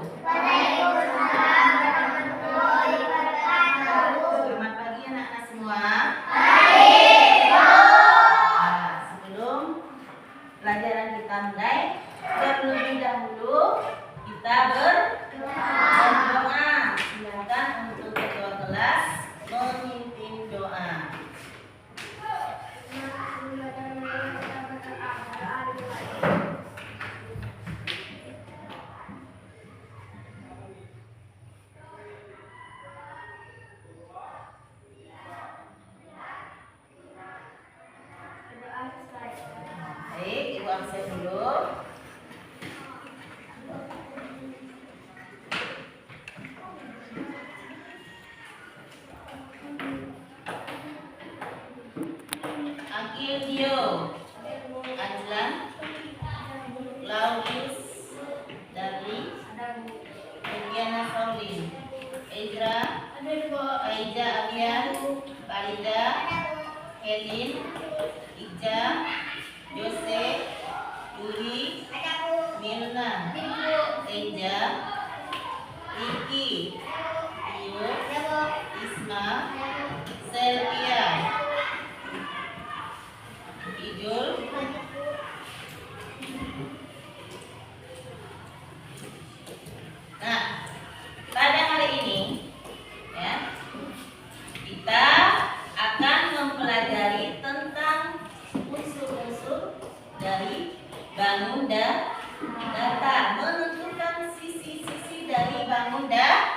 Waalaikumsalam warahmatullahi wabarakatuh. Selamat pagi anak-anak semua. Nah, sebelum pelajaran kita mulai, terlebih dahulu kita berdoa. Silakan untuk ketua kelas memimpin doa. Baik, Ibu absen dulu. Akilio, Anjlan, Laurus, Darli, Indiana Saulin, Ezra, Aiza Abian, Farida, Helin, Ija, Jose, Yuri, Mirna, Enja, Riki, Iyo, Isma, Selvia, Ijul, nah, pada hari ini ya, kita akan mempelajari tentang unsur-unsur dari bangun datar, menentukan sisi-sisi dari bangun datar.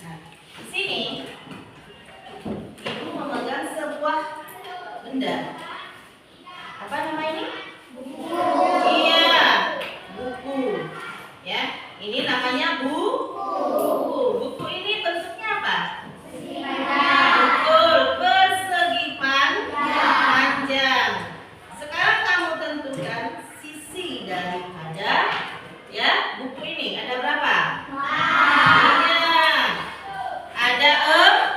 Nah, di sini Ibu memegang sebuah benda. Apa nama ini? Buku. Iya, buku. Ya, ini namanya buku. Buku ini bentuknya apa? Betul, persegi panjang. Sekarang kamu tentukan sisi daripada ya buku ini. Ada berapa? Iya, ada 4.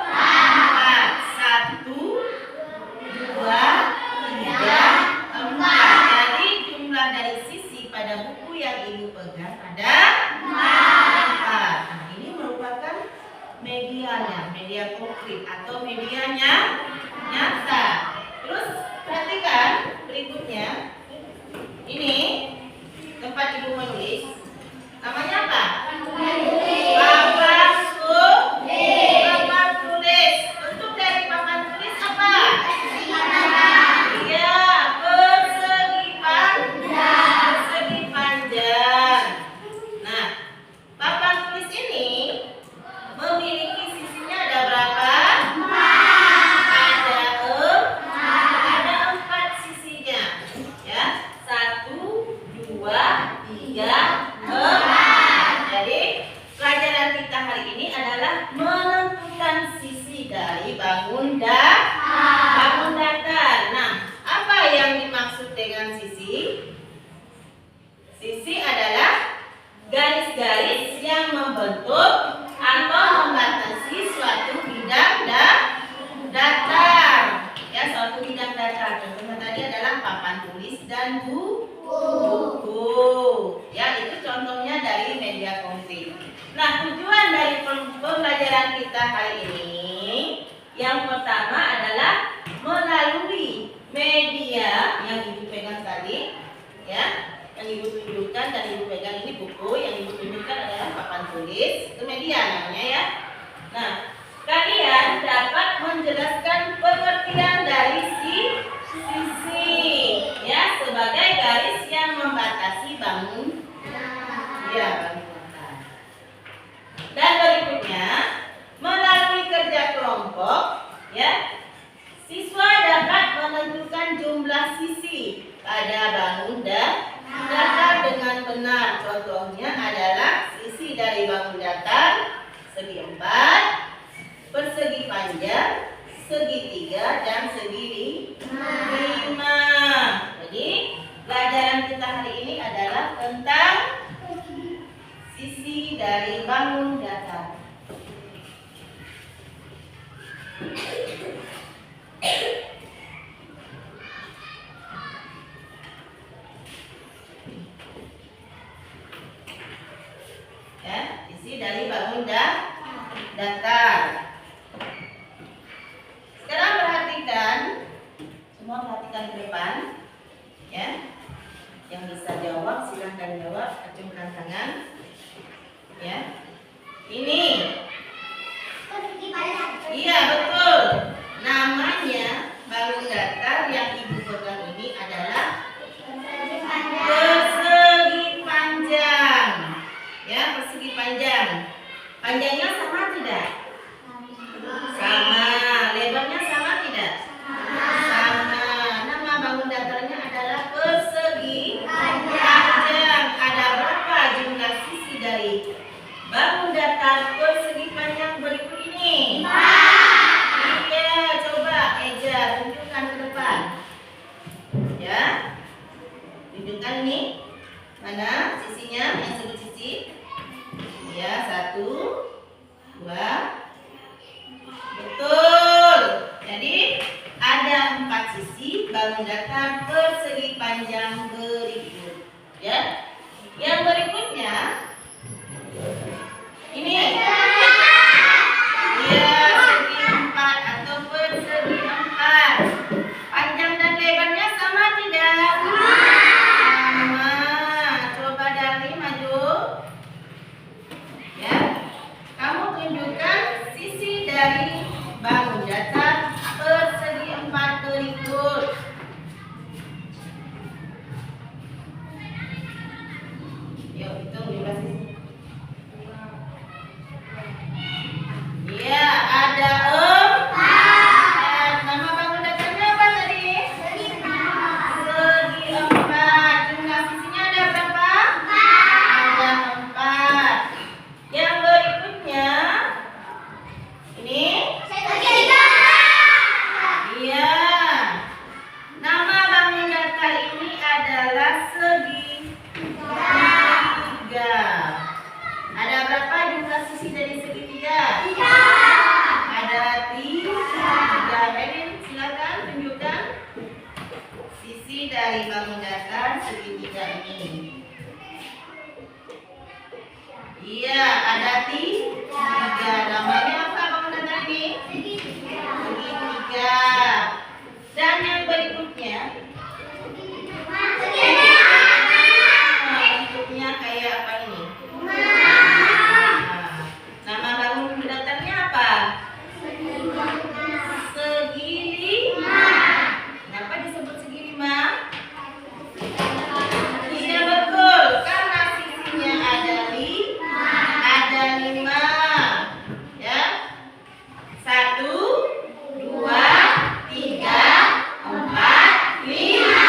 1, 2, 3, 4. Jadi jumlah dari sisi pada buku yang Ibu pegang ada 4. Nah, ini merupakan medianya, media konkret atau medianya nyata. Terus perhatikan berikutnya. Ini tempat Ibu menulis. Namanya apa? Papan tulis. Bentuk dari papan tulis apa? Iya, persegi panjang. Nah, papan tulis ini memiliki sisinya ada berapa? Ada 4 sisinya. Ya, 1, 2, 3, 4. Jadi pelajaran kita hari ini adalah menentukan sisi dari bangun datar. Nah, apa yang dimaksud dengan sisi? Sisi adalah garis-garis yang membentuk atau membatasi suatu bidang datar. Ya, suatu bidang datar. Contohnya tadi adalah papan tulis dan buku. Ya, itu contohnya dari media konkret. Nah, tujuan dari pembelajaran kita hari ini yang pertama adalah melalui media yang Ibu pegang tadi, ya, yang Ibu tunjukkan dan Ibu pegang ini buku, yang Ibu tunjukkan adalah papan tulis, itu media namanya ya. Nah, kalian dapat menjelaskan pengertian dari sisi, ya, sebagai garis yang membatasi bangun datar. Dan berikutnya, melalui kerja kelompok, ya, siswa dapat menentukan jumlah sisi pada bangun datar dengan benar. Contohnya adalah sisi dari bangun datar segi 4, persegi panjang, segitiga, dan segi 5. Jadi pelajaran kita hari ini adalah tentang sisi dari bangun datar. sisi dari bangun datar. Sekarang perhatikan, semua perhatikan ke depan, ya. Yang bisa jawab silahkan jawab, acungkan tangan, ya. Ini, iya betul. Namanya bangun datar yang ibu pegang ini adalah persegi panjang, ya, persegi panjang. Panjangnya sama tidak? Sama. Lebarnya sama tidak? Sama. Nama bangun datarnya adalah persegi panjang. Ada berapa jumlah sisi dari bangun datar persegi panjang berikut ini? Iya, coba Eja tunjukkan ke depan. Ya. Tunjukkan ini. Mana sisinya? Yang sebut sisi. Ya, 1, 2. Betul. Jadi ada 4 sisi bangun datar persegi panjang berikut. Ya. Yang berikutnya ini. Ya, segi 4 atau persegi 4. Panjang dan lebarnya sama tidak? Sama. Coba dari maju. Ya. Kamu tunjukkan sisi dari bangun datar persegi 4 berikut. Yuk hitung jumlah sisi. Iya, ada 4. Nama bangun datarnya apa tadi? Segi 4. Jumlah sisinya ada berapa? Ada 4. Yang berikutnya ini. Iya. Nama bangun datar ini adalah segi 3. Ada berapa jumlah sisi dari segitiga? Ada 3. Melin, silakan tunjukkan sisi dari bangun datar segitiga ini. Iya, ada 3. Namanya apa bangun datar ini? Segitiga. Dan yang berikutnya, bentuknya kayak apa ini? Nama bangun datarnya apa? Segi 5. Kenapa disebut segi 5? Iya betul, karena sisinya ada 5. Ya. 1, 2, 3, 4, 5.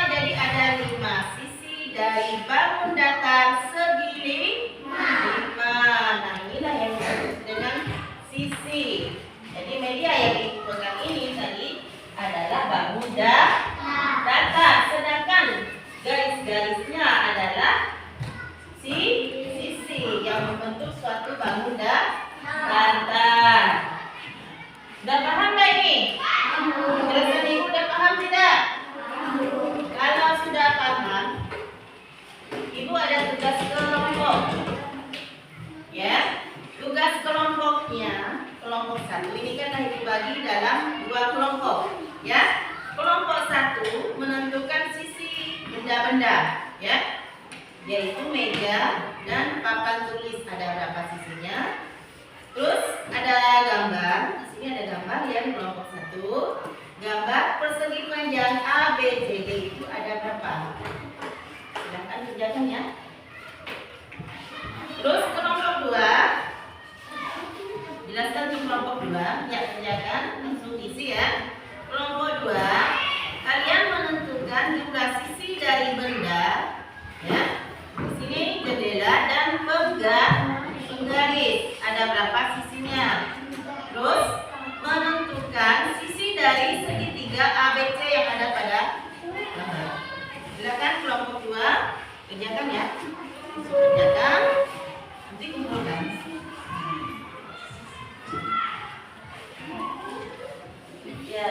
Jadi ada 5 sisi dari bangun datar segi 5. Nah, inilah yang disebut dengan sisi. Jadi media yang dipegang ini tadi adalah bangun datar, sedangkan garis-garisnya adalah sisi yang membentuk suatu bangun datar. Udah paham gak ini? Penjelasan ibu udah paham tidak? Kalau sudah paham, ibu ada tugas kelompok. Ya, tugas kelompoknya, kelompok 1 ini kan ibu bagi dalam 2 kelompok. Ya, kelompok 1 menentukan sisi benda-benda, ya, yaitu meja dan papan tulis. Ada berapa sisinya? Terus ada gambar. Di sini ada gambar ya di kelompok 1. Gambar persegi panjang ABCD itu ada berapa? Silahkan kerjakan ya. Terus kelompok 2. Jelaskan di kelompok 2. Ya, kerjakan langsung isi ya. Kelompok 2, kalian menentukan jumlah sisi dari benda, ya. Di sini jendela dan penggaris. Ada berapa sisinya? Terus menentukan sisi dari segitiga ABC yang ada pada gambar. Silakan kelompok 2 kerjakan ya. Kerjakan. Nanti kumpulkan. Ya.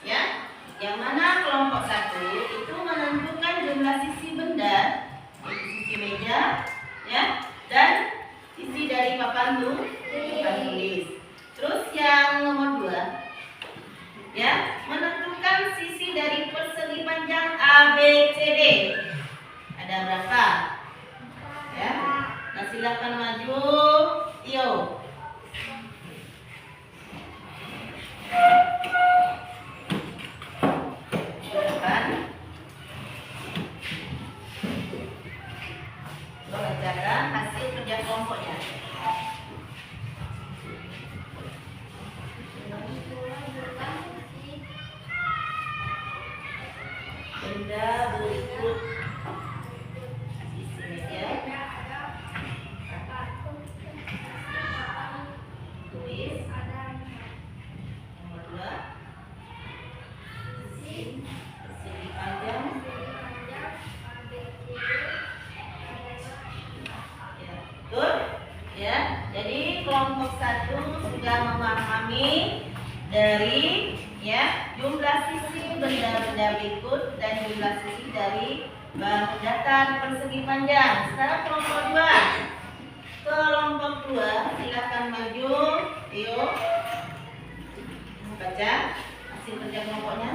ya. Yang mana kelompok 1 itu menentukan jumlah sisi benda, sisi meja, ya, dan sisi dari papan tulis. Terus yang nomor 2, ya, menentukan sisi dari persegi panjang ABCD. Ada berapa? Ya. Nah, silakan maju. Yo. Bacakan hasil kerja kelompoknya. Benda berikut sisi meja, tulis. Nomor 2, persegi panjang. Ya, betul? Ya, jadi kelompok 1 sudah memahami dari, ya, jumlah sisi benda-benda berikut dan jumlah sisi dari bahu datar persegi panjang. Sekarang kelompok 2. Kelompok 2 silakan maju. Yo. Baca hasil kerja kelompoknya.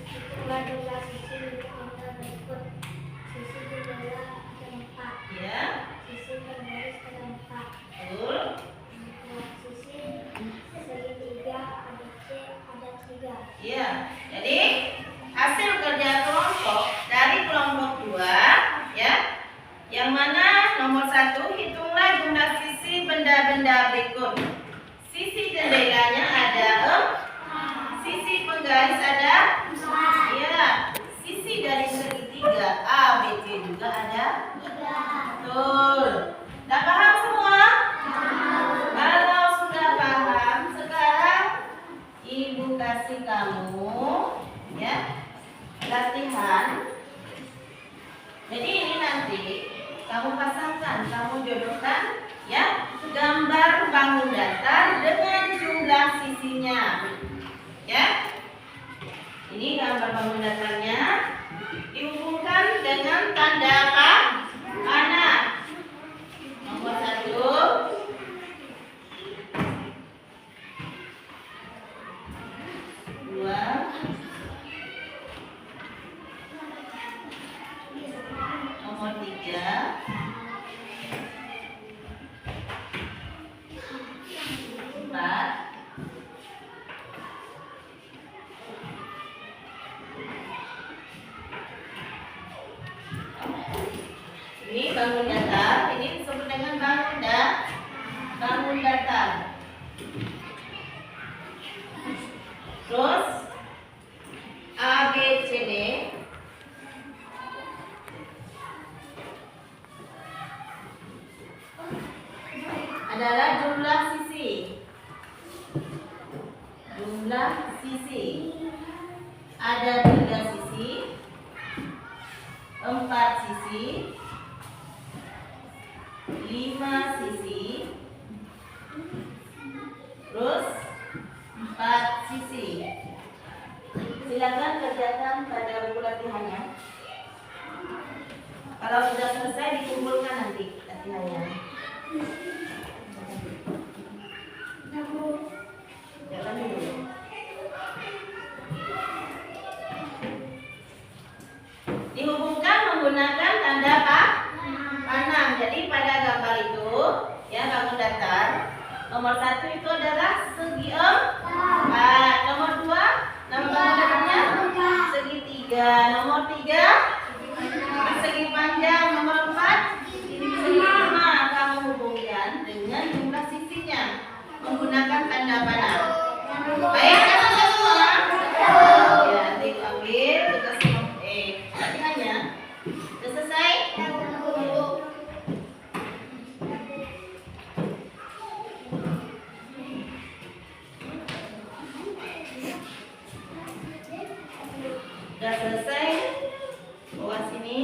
Setelah jumlah sisi benda berikut, sisi jendela ada 4, Ya, sisi berbaris ada 4, betul. sisi segitiga ABC ada 3. Ya, jadi hasil kerja kelompok dari kelompok 2, ya, yang mana nomor 1, hitunglah jumlah sisi benda-benda berikut. Sisi jendelanya ada 4, sisi penggaris ada 4, ya, sisi dari segitiga ABC juga ada 3. Betul. Sudah paham semua? Kalau sudah paham, sekarang Ibu kasih kamu, ya, latihan. Jadi ini nanti kamu pasangkan, kamu jodohkan, ya, gambar bangun datar dengan jumlah sisinya, ya. Ini gambar bangun datarnya dihubungkan dengan tanda panah. Nomor 1, nomor 3, 4, ini bangun datar, ini disebut dengan bangun datar. Terus ABCD adalah jumlah sisi. Jumlah sisi. Ada 3 sisi, 4 sisi, 5 sisi, terus 4 sisi. Silakan kerjakan pada buku latihannya. Kalau sudah selesai dikumpulkan nanti latihannya. Jalan dulu. Dihubungkan menggunakan tanda panah. Jadi pada gambar itu, ya, bangun datar, nomor 1 itu adalah segi 4. Nomor 2, nama bangun datarnya segitiga. Nomor 3, persegi panjang. Nomor 4, segi 5. Kamu hubungkan dengan jumlah sisinya menggunakan tanda panah. Baik, kan semua? Ya, nanti ambil tugas latihannya. Sudah selesai? Sudah selesai? Bawa sini.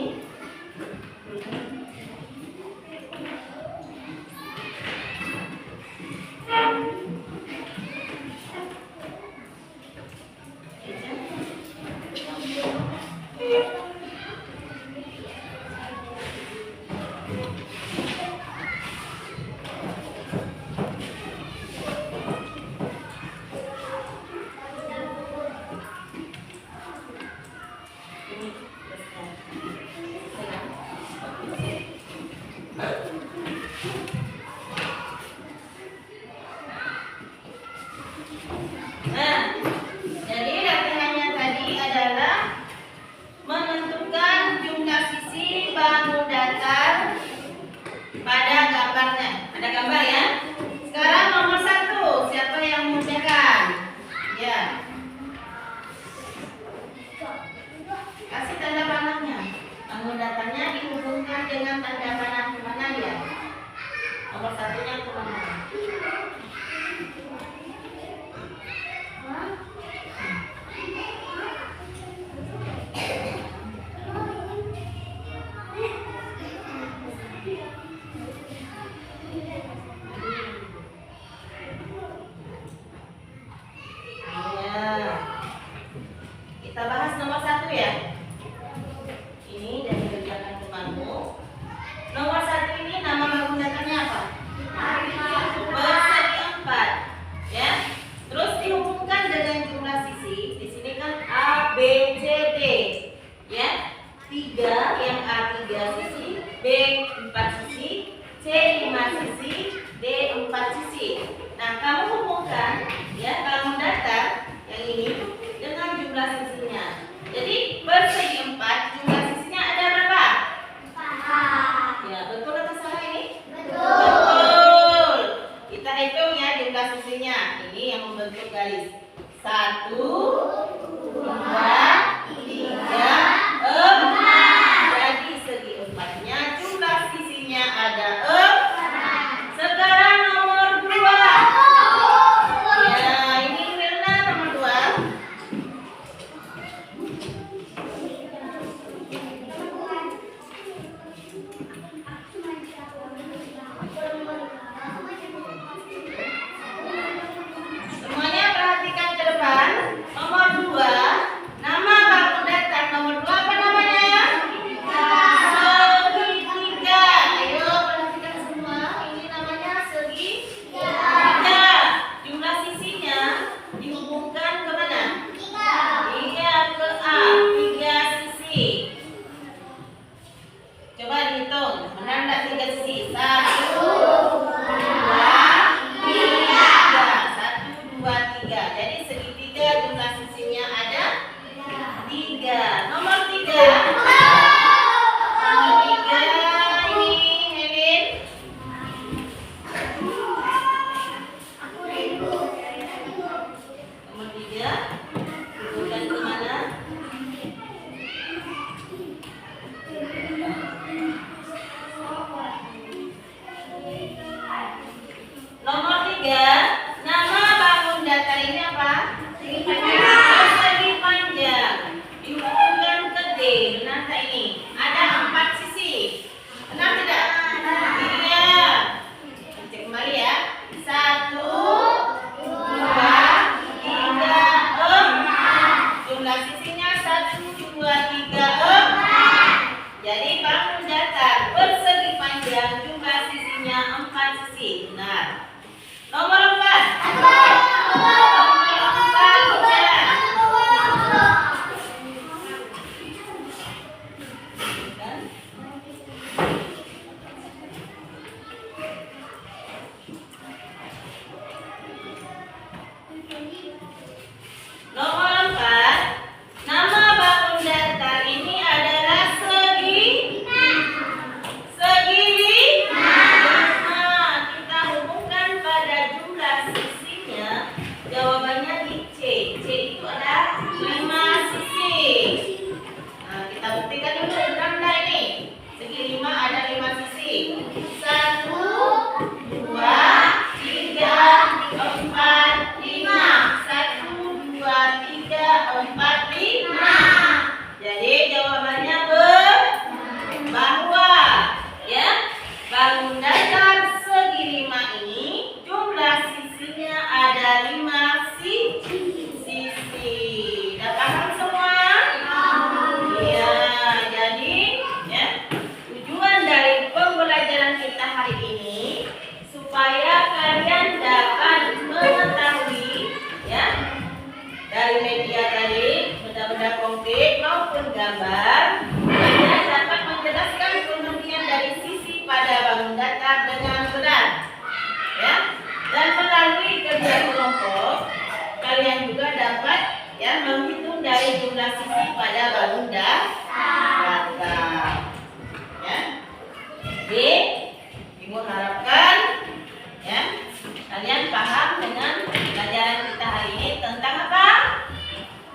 Nomor satunya kemana? Kita bahas nomor satu ya. Ini dari kegiatan temanmu. Nomor satu ini nama bangun datanya apa? Persegi 4, ya. Terus dihubungkan dengan jumlah sisi. Di sini kan A, B, C, D, ya. 3 yang A 3 sisi, B 4 sisi, C 5 sisi, D 4 sisi. Nah, kamu hubungkan ya bangun datar yang ini dengan jumlah sisinya. Jadi persegi 4 jumlah sisinya ada berapa? 4. Ya, betul atau salah ini? Betul. Kita hitung ya jumlah sisinya. Ini yang membentuk garis. 1, 2, 3, 4. Jadi segi 4-nya jumlah sisinya ada 4. Sekarang nomor 2. Ya, ini Mirna nomor 2. Semuanya perhatikan ke depan. Nomor 2, nama bangun datar nomor 2 apa namanya? Segitiga. Ayo perhatikan semua. Ini namanya segitiga. Jumlah sisinya dihubungkan ke mana? 3 ke A. 3 sisi. Coba dihitung. Benar enggak 3 sisi? 1, 2, 3. Jadi segitiga jumlah sisinya ada 3. Nomor 3. Nomor 3 ini Helen. Nomor 3 bukan kemana? Nomor 3, nama bangun datar ini apa? Persegi panjang. Dihubungkan ke D. Benar tak ini? Ada 4 sisi. Benar tidak? Iya. Cek kembali ya. 1, 2, 3, 4. Jumlah sisinya 1, 2, 3, 4. Jadi bangun datar persegi panjang jumlah sisinya 4 sisi. Benar. Nomor 4. Nomor 4, nama bangun datar ini adalah segitiga. Kita hubungkan pada jumlah sisinya. Jawabannya di C. C itu ada 5 sisi. Nah, kita buktikan dulu. Benar enggak ini? Segi 5 ada 5 sisi. 1, 2, 3, 4, 5. 1, 2, 3, 4, 5. Jadi jawabannya bahwa ya bangun datar segi 5 ini jumlah sisinya ada 5 sisi. Udah paham semua? Iya. Jadi ya tujuan dari pembelajaran kita hari ini supaya kalian dapat mengetahui ya dari media tadi benda-benda konkret maupun gambar. Kalian dapat menjelaskan pengertian dari sisi pada bangun datar dengan benar, ya. Dan melalui kerja kelompok, kalian juga dapat ya menghitung dari jumlah sisi pada bangun datar. Ya. Jadi, Ibu harapkan ya kalian paham dengan pelajaran kita hari ini tentang apa?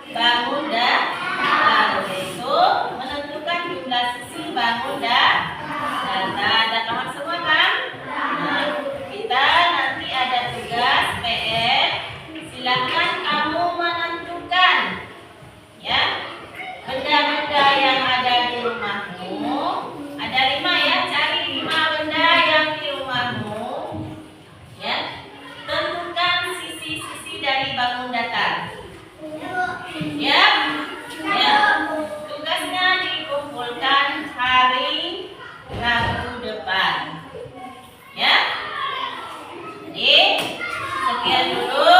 Bangun datar, yaitu menentukan jumlah sisi bangun datar. Ada paham semua kan? Nah, Sekian dulu.